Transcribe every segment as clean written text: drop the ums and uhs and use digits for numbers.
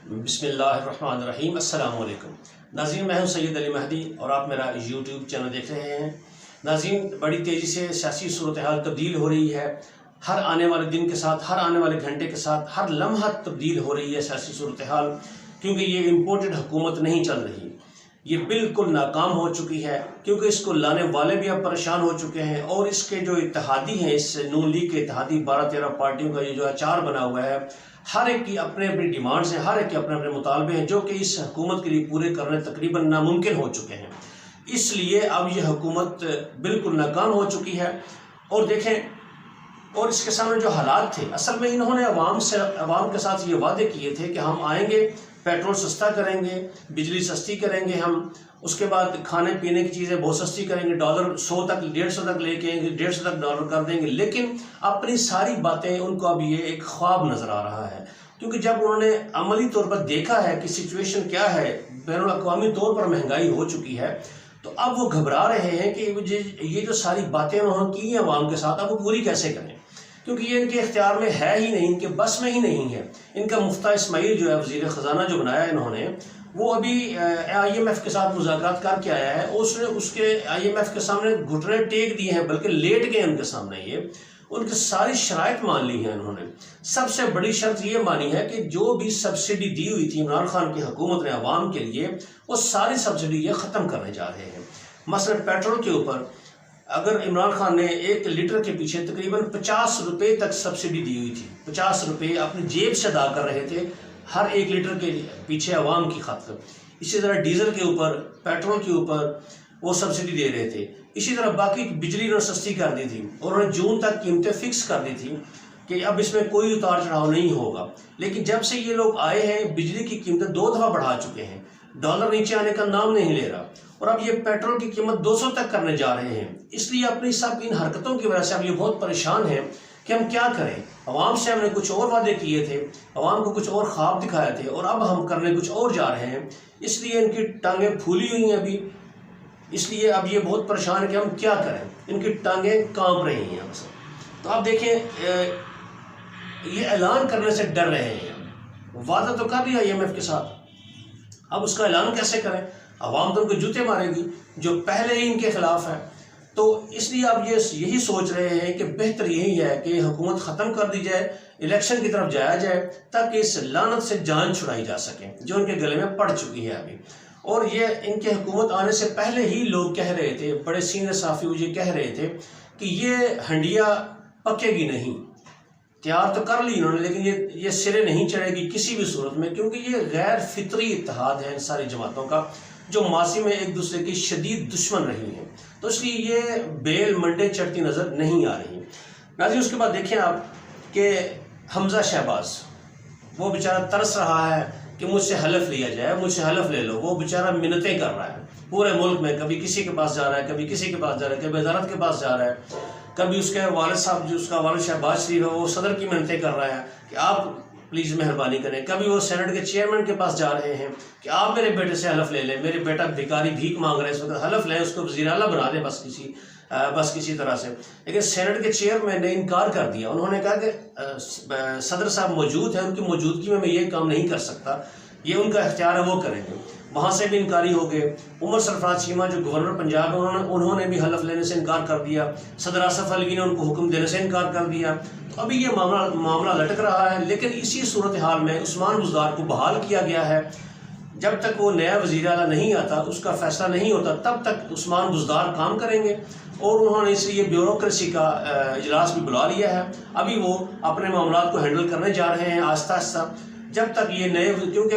بسم اللہ الرحمن الرحیم۔ السلام علیکم ناظرین، میں ہوں سید علی مہدی اور آپ میرا یوٹیوب چینل دیکھ رہے ہیں۔ ناظرین، بڑی تیزی سے سیاسی صورتحال تبدیل ہو رہی ہے، ہر آنے والے دن کے ساتھ، ہر آنے والے گھنٹے کے ساتھ، ہر لمحہ تبدیل ہو رہی ہے سیاسی صورتحال، کیونکہ یہ امپورٹڈ حکومت نہیں چل رہی، یہ بالکل ناکام ہو چکی ہے، کیونکہ اس کو لانے والے بھی اب پریشان ہو چکے ہیں، اور اس کے جو اتحادی ہیں، اس نون لیگ کے اتحادی 12-13 پارٹیوں کا یہ جو اچار بنا ہوا ہے، ہر ایک کی اپنے اپنی ڈیمانڈز ہیں، ہر ایک کے اپنے اپنے مطالبے ہیں، جو کہ اس حکومت کے لیے پورے کرنے تقریباً ناممکن ہو چکے ہیں۔ اس لیے اب یہ حکومت بالکل ناکام ہو چکی ہے۔ اور دیکھیں، اور اس کے سامنے جو حالات تھے، اصل میں انہوں نے عوام کے ساتھ یہ وعدے کیے تھے کہ ہم آئیں گے، پیٹرول سستا کریں گے، بجلی سستی کریں گے، ہم اس کے بعد کھانے پینے کی چیزیں بہت سستی کریں گے، ڈالر 100 تک 150 تک لے کے 150 تک ڈالر کر دیں گے، لیکن اپنی ساری باتیں ان کو اب یہ ایک خواب نظر آ رہا ہے، کیونکہ جب انہوں نے عملی طور پر دیکھا ہے کہ سچویشن کیا ہے، بین الاقوامی طور پر مہنگائی ہو چکی ہے، تو اب وہ گھبرا رہے ہیں کہ یہ جو ساری باتیں انہوں نے کی ہیں عوام کے ساتھ، اب وہ پوری کیسے کریں، کیونکہ یہ ان کے اختیار میں ہے ہی نہیں، ان کے بس میں ہی نہیں ہے۔ ان کا مفتیٰ اسماعیل جو ہے وزیر خزانہ جو بنایا انہوں نے، وہ ابھی IMF کے ساتھ مذاکرات کر کے آیا ہے، اس نے اس کے IMF کے سامنے گھٹنے ٹیک دیے ہیں، بلکہ لیٹ گئے ان کے سامنے، یہ ان کی ساری شرائط مان لی ہیں انہوں نے۔ سب سے بڑی شرط یہ مانی ہے کہ جو بھی سبسڈی دی ہوئی تھی عمران خان کی حکومت نے عوام کے لیے، وہ ساری سبسڈی یہ ختم کرنے جا رہے ہیں۔ مثلا پیٹرول کے اوپر اگر عمران خان نے 1 لیٹر کے پیچھے تقریباً 50 روپے تک سبسڈی دی ہوئی تھی، 50 روپے اپنی جیب سے ادا کر رہے تھے ہر 1 لیٹر کے پیچھے عوام کی خاطر۔ اسی طرح ڈیزل کے اوپر، پیٹرول کے اوپر وہ سبسڈی دے رہے تھے۔ اسی طرح باقی بجلی انہوں نے سستی کر دی تھی، اور انہوں نے جون تک قیمتیں فکس کر دی تھی کہ اب اس میں کوئی اتار چڑھاؤ نہیں ہوگا۔ لیکن جب سے یہ لوگ آئے ہیں، بجلی کی قیمتیں 2 دفعہ بڑھا چکے ہیں، ڈالر نیچے آنے کا نام نہیں لے رہا، اور اب یہ پیٹرول کی قیمت 200 تک کرنے جا رہے ہیں۔ اس لیے اپنی سب ان حرکتوں کی وجہ سے اب یہ بہت پریشان ہیں کہ ہم کیا کریں۔ عوام سے ہم نے کچھ اور وعدے کیے تھے، عوام کو کچھ اور خواب دکھائے تھے، اور اب ہم کرنے کچھ اور جا رہے ہیں۔ اس لیے ان کی ٹانگیں پھولی ہوئی ہیں ابھی، اس لیے اب یہ بہت پریشان ہے کہ ہم کیا کریں، ان کی ٹانگیں کانپ رہی ہیں ہم سے۔ تو اب دیکھیں، یہ اعلان کرنے سے ڈر رہے ہیں، وعدہ تو کر لیا IMF کے ساتھ، اب اس کا اعلان کیسے کریں؟ عوام تو ان کو جوتے مارے گی جو پہلے ہی ان کے خلاف ہے۔ تو اس لیے اب یہی سوچ رہے ہیں کہ بہتر یہی ہے کہ حکومت ختم کر دی جائے، الیکشن کی طرف جایا جائے، تاکہ اس لعنت سے جان چھڑائی جا سکے جو ان کے گلے میں پڑ چکی ہے ابھی۔ اور یہ ان کے حکومت آنے سے پہلے ہی لوگ کہہ رہے تھے، بڑے سینئر صحافی یہ کہہ رہے تھے کہ یہ ہنڈیا پکے گی نہیں، تیار تو کر لی انہوں نے، لیکن یہ سرے نہیں چڑھے گی کسی بھی صورت میں، کیونکہ یہ غیر فطری اتحاد ہے ان ساری جماعتوں کا، جو ماضی میں ایک دوسرے کی شدید دشمن رہی ہیں، تو اس لیے یہ بیل منڈے چڑھتی نظر نہیں آ رہی۔ ناظرین، اس کے بعد دیکھیں آپ کہ حمزہ شہباز، وہ بیچارہ ترس رہا ہے کہ مجھ سے حلف لیا جائے، مجھ سے حلف لے لو، وہ بیچارہ منتیں کر رہا ہے پورے ملک میں، کبھی کسی کے پاس جا رہا ہے، کبھی کسی کے پاس جا رہا ہے، کبھی عدالت کے پاس جا رہا ہے، کبھی اس کے والد صاحب جو اس کا والد شہباز شریف ہے وہ صدر کی منتیں کر رہا ہے کہ آپ پلیز مہربانی کریں، کبھی وہ سینٹ کے چیئرمین کے پاس جا رہے ہیں کہ آپ میرے بیٹے سے حلف لے لیں، میرے بیٹا بھیکاری بھیک مانگ رہے ہیں، اس وقت حلف لیں، اس کو وزیر اعلیٰ بنا دیں بس کسی طرح سے۔ لیکن سینٹ کے چیئرمین نے انکار کر دیا، انہوں نے کہا کہ صدر صاحب موجود ہیں، ان کی موجودگی میں یہ کام نہیں کر سکتا، یہ ان کا اختیار ہے، وہ کریں گے۔ وہاں سے بھی انکاری ہو گئے۔ عمر سرفراز چیمہ جو گورنر پنجاب ہے، انہوں نے بھی حلف لینے سے انکار کر دیا، صدر آصف علی نے ان کو حکم دینے سے انکار کر دیا۔ تو ابھی یہ معاملہ لٹک رہا ہے، لیکن اسی صورتحال میں عثمان بزدار کو بحال کیا گیا ہے۔ جب تک وہ نیا وزیر اعلیٰ نہیں آتا، اس کا فیصلہ نہیں ہوتا، تب تک عثمان بزدار کام کریں گے، اور انہوں نے اس لیے بیوروکریسی کا اجلاس بھی بلا لیا ہے۔ ابھی وہ اپنے معاملات کو ہینڈل کرنے جا رہے ہیں آہستہ آہستہ، جب تک یہ نئے، کیونکہ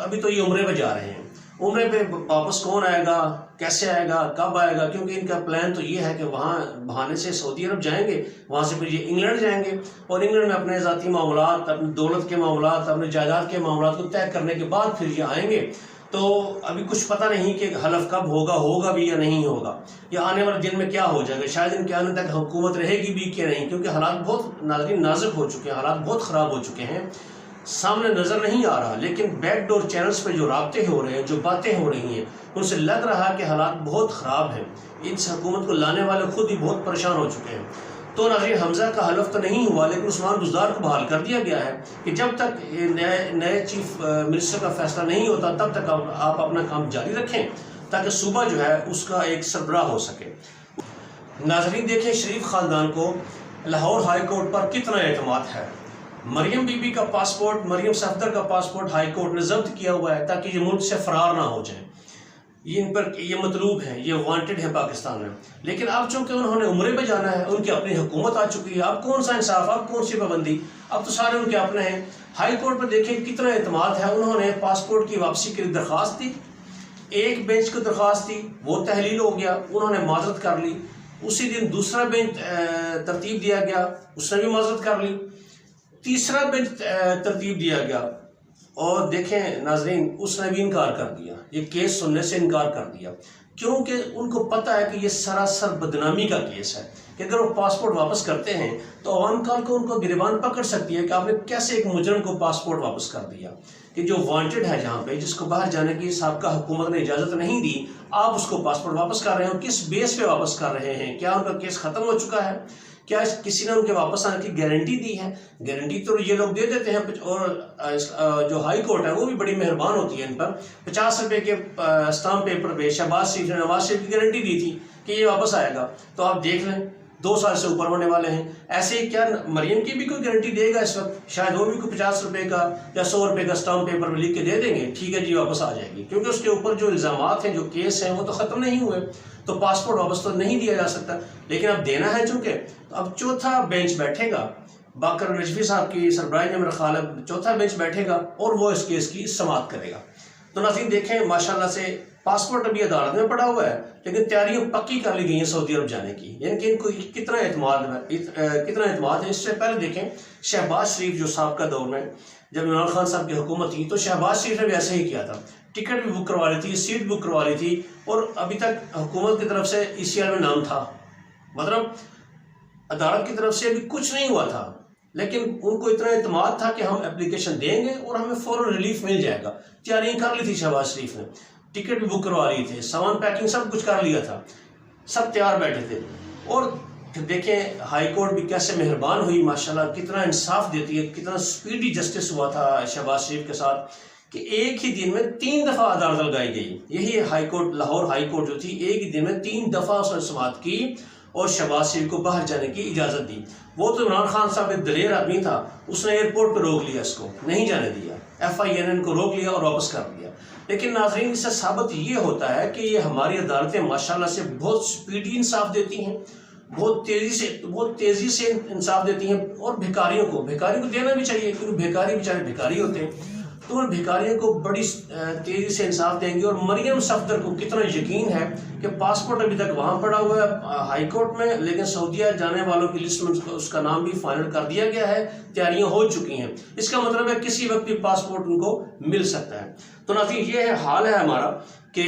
ابھی تو یہ عمرے پہ جا رہے ہیں، عمرے پہ واپس کون آئے گا، کیسے آئے گا، کب آئے گا، کیونکہ ان کا پلان تو یہ ہے کہ وہاں بہانے سے سعودی عرب جائیں گے، وہاں سے پھر یہ انگلینڈ جائیں گے، اور انگلینڈ میں اپنے ذاتی معاملات، اپنی دولت کے معاملات، اپنے جائیداد کے معاملات کو طے کرنے کے بعد پھر یہ آئیں گے۔ تو ابھی کچھ پتہ نہیں کہ حلف کب ہوگا بھی یا نہیں ہوگا، یا آنے والے دن میں کیا ہو جائے گا، شاید ان کے آنے تک حکومت رہے گی بھی کہ نہیں، کیونکہ حالات بہت نازک ہو چکے ہیں، حالات بہت خراب ہو چکے ہیں، سامنے نظر نہیں آ رہا، لیکن بیک ڈور چینلز پہ جو رابطے ہو رہے ہیں، جو باتیں ہو رہی ہیں، ان سے لگ رہا ہے کہ حالات بہت خراب ہیں، اس حکومت کو لانے والے خود ہی بہت پریشان ہو چکے ہیں۔ تو ناظرین حمزہ کا حلف تو نہیں ہوا، لیکن عثمان بزدار کو بحال کر دیا گیا ہے کہ جب تک نئے چیف منسٹر کا فیصلہ نہیں ہوتا تب تک آپ اپنا کام جاری رکھیں تاکہ صوبہ جو ہے اس کا ایک سربراہ ہو سکے۔ ناظرین دیکھیں شریف خاندان کو لاہور ہائی کورٹ پر کتنا اعتماد ہے۔ مریم بی بی کا پاسپورٹ، مریم صفدر کا پاسپورٹ ہائی کورٹ نے ضبط کیا ہوا ہے تاکہ یہ ملک سے فرار نہ ہو جائیں، یہ مطلوب ہے، یہ وانٹڈ ہے پاکستان میں۔ لیکن اب چونکہ انہوں نے عمرے پہ جانا ہے، ان کی اپنی حکومت آ چکی ہے، اب کون سا انصاف، اب کون سی پابندی، اب تو سارے ان کے اپنے ہیں۔ ہائی کورٹ پر دیکھیں کتنا اعتماد ہے، انہوں نے پاسپورٹ کی واپسی کے لیے درخواست دی، ایک بینچ کو درخواست دی، وہ تحلیل ہو گیا، انہوں نے معذرت کر لی، اسی دن دوسرا بینچ ترتیب دیا گیا، اس نے بھی معذرت کر لی، تیسرا بینچ ترتیب دیا گیا اور دیکھیں ناظرین اس نے بھی انکار کر دیا، یہ کیس سننے سے انکار کر دیا، کیونکہ ان کو پتہ ہے کہ یہ سراسر بدنامی کا کیس ہے کہ اگر وہ پاسپورٹ واپس کرتے ہیں تو عوام کل کو ان کو گریبان پکڑ سکتی ہے کہ آپ نے کیسے ایک مجرم کو پاسپورٹ واپس کر دیا، کہ جو وانٹڈ ہے جہاں پہ، جس کو باہر جانے کی سابقہ حکومت نے اجازت نہیں دی، آپ اس کو پاسپورٹ واپس کر رہے ہیں، کس بیس پہ واپس کر رہے ہیں، کیا ان کا کیس ختم ہو چکا ہے، کیا کسی نے ان کے واپس آنے کی گارنٹی دی ہے؟ گارنٹی تو یہ لوگ دے دیتے ہیں، اور جو ہائی کورٹ ہے وہ بھی بڑی مہربان ہوتی ہے ان پر، 50 روپے کے اسٹامپ پیپر پہ شہباز شریف نے نواز شریف کی گارنٹی دی تھی کہ یہ واپس آئے گا، تو آپ دیکھ لیں 2 سال سے اوپر ہونے والے ہیں۔ ایسے ہی کیا مریم کی بھی کوئی گارنٹی دے گا اس وقت؟ شاید وہ بھی کوئی 50 روپے کا یا 100 روپے کا اسٹامپ پیپر میں لکھ کے دے دیں گے، ٹھیک ہے جی واپس آ جائے گی، کیونکہ اس کے اوپر جو الزامات ہیں، جو کیس ہیں، وہ تو ختم نہیں ہوئے، تو پاسپورٹ واپس تو نہیں دیا جا سکتا، لیکن اب دینا ہے چونکہ، تو اب چوتھا بینچ بیٹھے گا، باقر نجفی صاحب کی سربراہی میں میرا خیال ہے چوتھا بینچ بیٹھے گا اور وہ اس کیس کی سماعت کرے گا۔ تو ناظرین دیکھیں ماشاءاللہ سے پاسپورٹ ابھی عدالت میں پڑا ہوا ہے، لیکن تیاریاں پکی کر لی گئی ہیں سعودی عرب جانے کی، یعنی کہ ان کو کتنا اعتماد ہے۔ اس سے پہلے دیکھیں شہباز شریف جو سابقہ دور میں جب عمران خان صاحب کی حکومت تھی تو شہباز شریف نے بھی ایسے ہی کیا تھا، ٹکٹ بھی بک کروا لی تھی، سیٹ بک کروا لی تھی، اور ابھی تک حکومت کی طرف سے ECR میں نام تھا، مطلب عدالت کی طرف سے ابھی کچھ نہیں ہوا تھا، لیکن ان کو اتنا اعتماد تھا کہ ہم اپلیکیشن دیں گے اور ہمیں فوراً ریلیف مل جائے گا۔ تیاریاں کر لی تھی شہباز شریف نے، ٹکٹ بھی بک کروا لی تھے، سامان پیکنگ سب کچھ کر لیا تھا، سب تیار بیٹھے تھے، اور دیکھیں ہائی کورٹ بھی کیسے مہربان ہوئی ماشاءاللہ، کتنا انصاف دیتی ہے، کتنا سپیڈی جسٹس ہوا تھا شہباز شریف کے ساتھ کہ ایک ہی دن میں 3 دفعہ عدالت لگائی گئی۔ یہی high court, Lahore high court جو تھی، ایک ہی دن میں 3 دفعہ اس نے سماعت کی اور شہباز شریف کو باہر جانے کی اجازت دی۔ وہ تو عمران خان صاحب ایک دلیر آدمی تھا، اس نے ایئرپورٹ پہ روک لیا، اس کو نہیں جانے دیا، FIN کو روک لیا اور واپس کر دیا۔ لیکن ناظرین اس سے ثابت یہ ہوتا ہے کہ یہ ہماری عدالتیں ماشاءاللہ سے بہت سپیڈی انصاف دیتی ہیں، بہت تیزی سے انصاف دیتی ہیں، اور بھکاریوں کو دینا بھی چاہیے، کیونکہ بھکاری بیچارے بھکاری ہوتے ہیں، تو ان بھکاریوں کو بڑی تیزی سے انصاف دیں گے۔ اور مریم صفدر کو کتنا یقین ہے کہ پاسپورٹ ابھی تک وہاں پڑا ہوا ہے ہائی کورٹ میں، لیکن سعودیہ جانے والوں کی لسٹ میں اس کا نام بھی فائنل کر دیا گیا ہے، تیاریاں ہو چکی ہیں، اس کا مطلب ہے کسی وقت بھی پاسپورٹ ان کو مل سکتا ہے۔ تو ناظرین یہ حال ہے ہمارا کہ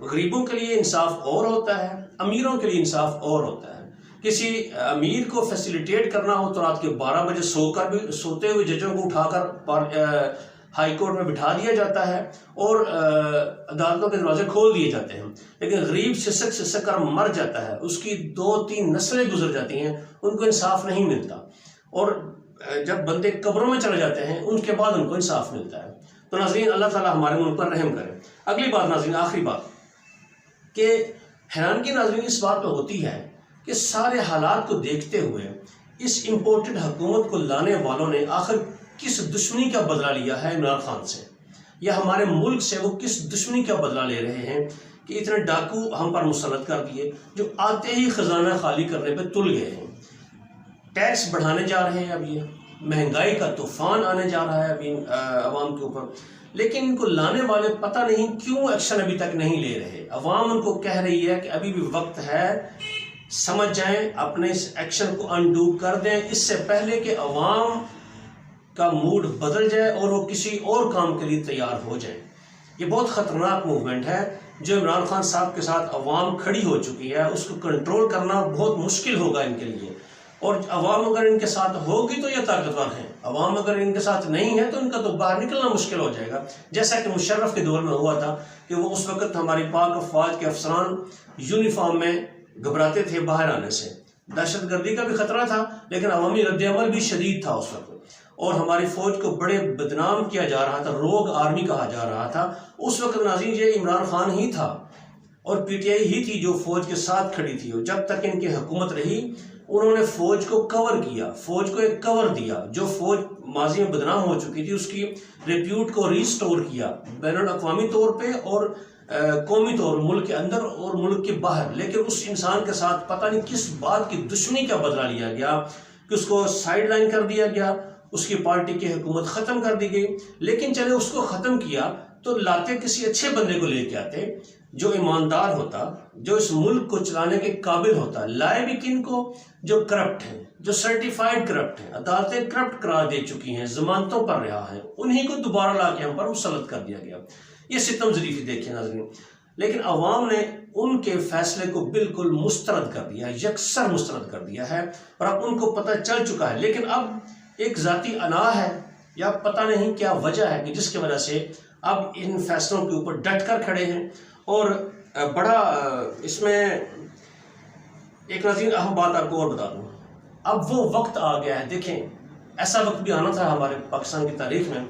غریبوں کے لیے انصاف اور ہوتا ہے، امیروں کے لیے انصاف اور ہوتا ہے۔ کسی امیر کو فیسیلیٹیٹ کرنا ہو تو رات کے 12 بجے سوتے ہوئے ججوں کو اٹھا کر ہائی کورٹ میں بٹھا دیا جاتا ہے اور عدالتوں کے دروازے کھول دیے جاتے ہیں، لیکن غریب سسک کر مر جاتا ہے، اس کی 2-3 نسلیں گزر جاتی ہیں، ان کو انصاف نہیں ملتا، اور جب بندے قبروں میں چلے جاتے ہیں ان کے بعد ان کو انصاف ملتا ہے۔ تو ناظرین اللہ تعالیٰ ہمارے ملک پر رحم کرے۔ اگلی بات ناظرین، آخری بات کہ حیرانگی ناظرین اس بات پہ ہوتی ہے کہ سارے حالات کو دیکھتے ہوئے اس امپورٹڈ حکومت کو لانے والوں نے آخر کس دشمنی کا بدلہ لیا ہے عمران خان سے، یا ہمارے ملک سے وہ کس دشمنی کا بدلہ لے رہے ہیں کہ اتنے ڈاکو ہم پر مسلط کر دیے جو آتے ہی خزانہ خالی کرنے پہ تل گئے ہیں، ٹیکس بڑھانے جا رہے ہیں، اب یہ مہنگائی کا طوفان آنے جا رہا ہے ابھی عوام کے اوپر، لیکن ان کو لانے والے پتہ نہیں کیوں ایکشن ابھی تک نہیں لے رہے۔ عوام ان کو کہہ رہی ہے کہ ابھی بھی وقت ہے، سمجھ جائیں، اپنے اس ایکشن کو انڈو کر دیں اس سے پہلے کہ عوام کا موڈ بدل جائے اور وہ کسی اور کام کے لیے تیار ہو جائیں۔ یہ بہت خطرناک موومنٹ ہے جو عمران خان صاحب کے ساتھ عوام کھڑی ہو چکی ہے، اس کو کنٹرول کرنا بہت مشکل ہوگا ان کے لیے، اور عوام اگر ان کے ساتھ ہوگی تو یہ طاقتور ہیں، عوام اگر ان کے ساتھ نہیں ہے تو ان کا تو باہر نکلنا مشکل ہو جائے گا، جیسا کہ مشرف کے دور میں ہوا تھا کہ وہ اس وقت ہماری پاک افواج کے افسران یونیفارم میں گھبراتے تھے باہر آنے سے، دہشت گردی کا بھی خطرہ تھا لیکن عوامی رد عمل بھی شدید تھا اس وقت، اور ہماری فوج کو بڑے بدنام کیا جا رہا تھا، روگ آرمی کہا جا رہا تھا۔ اس وقت ناظرین یہ عمران خان ہی تھا اور پی ٹی آئی ہی تھی جو فوج کے ساتھ کھڑی تھی، اور جب تک ان کی حکومت رہی انہوں نے فوج کو کور کیا، فوج کو ایک کور دیا۔ جو فوج ماضی میں بدنام ہو چکی تھی اس کی ریپیوٹ کو ریسٹور کیا بین الاقوامی طور پہ اور قومی طور، ملک کے اندر اور ملک کے باہر۔ لیکن اس انسان کے ساتھ پتہ نہیں کس بات کی دشمنی کا بدلہ لیا گیا کہ اس کو سائیڈ لائن کر دیا گیا، اس کی پارٹی کی حکومت ختم کر دی گئی۔ لیکن چلے اس کو ختم کیا تو لاتے کسی اچھے بندے کو لے کے آتے جو ایماندار ہوتا، جو اس ملک کو چلانے کے قابل ہوتا۔ لائے بھی کن کو؟ جو کرپٹ ہیں، جو سرٹیفائیڈ کرپٹ ہیں، عدالتیں کرپٹ قرار دے چکی ہیں، ضمانتوں پر رہا ہے، انہی کو دوبارہ لا کے ہم پر مسلط کر دیا گیا۔ یہ ستم ظریفی دیکھیں ناظرین، لیکن عوام نے ان کے فیصلے کو بالکل مسترد کر دیا، یکسر مسترد کر دیا ہے، اور اب ان کو پتہ چل چکا ہے۔ لیکن اب ایک ذاتی انا ہے یا پتہ نہیں کیا وجہ ہے کہ جس کی وجہ سے اب ان فیصلوں کے اوپر ڈٹ کر کھڑے ہیں۔ اور بڑا اس میں ایک ناظرین اہم بات آپ کو اور بتا دوں، اب وہ وقت آ گیا ہے، دیکھیں ایسا وقت بھی آنا تھا ہمارے پاکستان کی تاریخ میں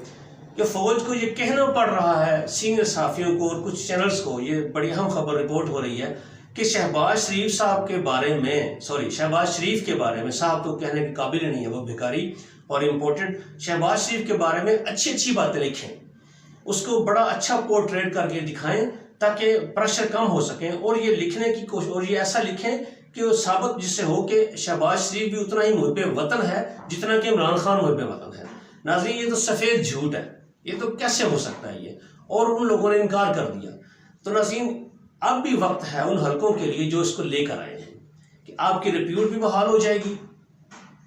کہ فوج کو یہ کہنا پڑ رہا ہے، سینئر صحافیوں کو اور کچھ چینلز کو، یہ بڑی اہم خبر رپورٹ ہو رہی ہے کہ شہباز شریف صاحب کے بارے میں، شہباز شریف کے بارے میں، صاحب تو کہنے کے قابل ہی نہیں ہے، وہ بھکاری اور امپورٹنٹ، شہباز شریف کے بارے میں اچھی اچھی باتیں لکھیں، اس کو بڑا اچھا پورٹریٹ کر کے دکھائیں تاکہ پریشر کم ہو سکیں، اور یہ لکھنے کی کوشش، اور یہ ایسا لکھیں کہ وہ ثابت جس سے ہو کہ شہباز شریف بھی اتنا ہی محب وطن ہے جتنا کہ عمران خان محب وطن ہے۔ ناظرین یہ تو سفید جھوٹ ہے، یہ تو کیسے ہو سکتا ہے یہ، اور ان لوگوں نے انکار کر دیا۔ تو ناظرین اب بھی وقت ہے ان حلقوں کے لیے جو اس کو لے کر آئے ہیں کہ آپ کی ریپیوٹ بھی بحال ہو جائے گی،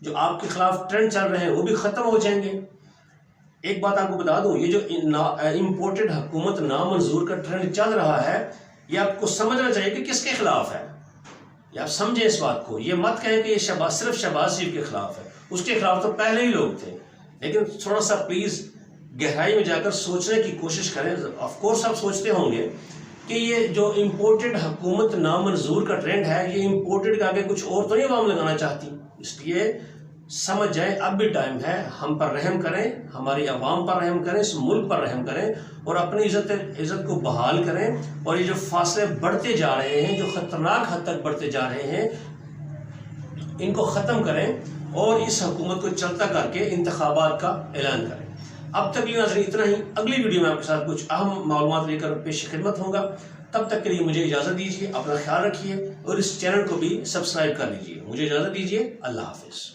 جو آپ کے خلاف ٹرینڈ چل رہے ہیں وہ بھی ختم ہو جائیں گے۔ ایک بات آپ کو بتا دوں، یہ جو امپورٹڈ حکومت نامنظور کا ٹرینڈ چل رہا ہے، یہ آپ کو سمجھنا چاہیے کہ کس کے خلاف ہے، یہ آپ سمجھیں اس بات کو۔ یہ مت کہیں کہ یہ صرف شہباز شریف کے خلاف ہے، اس کے خلاف تو پہلے ہی لوگ تھے، لیکن تھوڑا سا پلیز گہرائی میں جا کر سوچنے کی کوشش کریں۔ آف کورس آپ سوچتے ہوں گے کہ یہ جو امپورٹڈ حکومت نامنظور کا ٹرینڈ ہے، یہ امپورٹڈ کے آگے کچھ اور تو نہیں عوام لگانا چاہتی، اس لیے سمجھ جائیں اب بھی ٹائم ہے، ہم پر رحم کریں، ہماری عوام پر رحم کریں، اس ملک پر رحم کریں، اور اپنی عزت کو بحال کریں، اور یہ جو فاصلے بڑھتے جا رہے ہیں، جو خطرناک حد تک بڑھتے جا رہے ہیں، ان کو ختم کریں، اور اس حکومت کو چلتا کر کے انتخابات کا اعلان کریں۔ اب تک یہ ناظرین اتنا ہی، اگلی ویڈیو میں آپ کے ساتھ کچھ اہم معلومات لے کر پیش خدمت ہوں گا۔ تب تک کے لیے مجھے اجازت دیجیے، اپنا خیال رکھیے، اور اس چینل کو بھی سبسکرائب کر لیجیے۔ مجھے اجازت دیجیے، اللہ حافظ۔